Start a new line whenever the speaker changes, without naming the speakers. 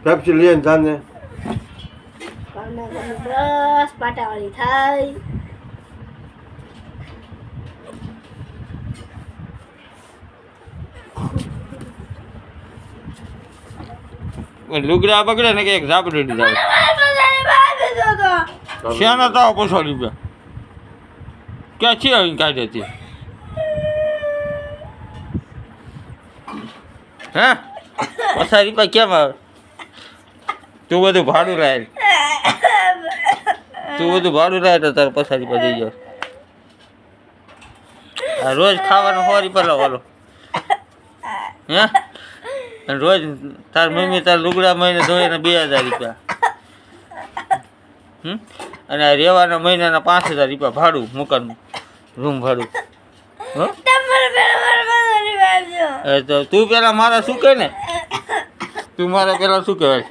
Pepsi લઈએ ને જાને
બસ પાટાવાળી થાય.
લુગડા બગડે ને કે એક ઝાપડી દીધા શ્યાના તાવ પછો રૂપિયા ક્યાં છે અહીં કાઢે છે હે પછા રૂપિયા કેમ આવે તું બધું ભાડું લાય તો તારે પછા રૂપિયા દઈ જાવ આ રોજ ખાવાનું 100 રૂપિયા લાવો હે રોજ તાર મમ્મી તાર લુગડા મહિને ધોઈને 2000 રૂપિયા અને રહેવાના મહિનાના 5000 રૂપિયા ભાડું મકાનનું રૂમ ભાડું તો તું પેલા મારા શું કહે ને તું મારા પેલા શું કહેવાય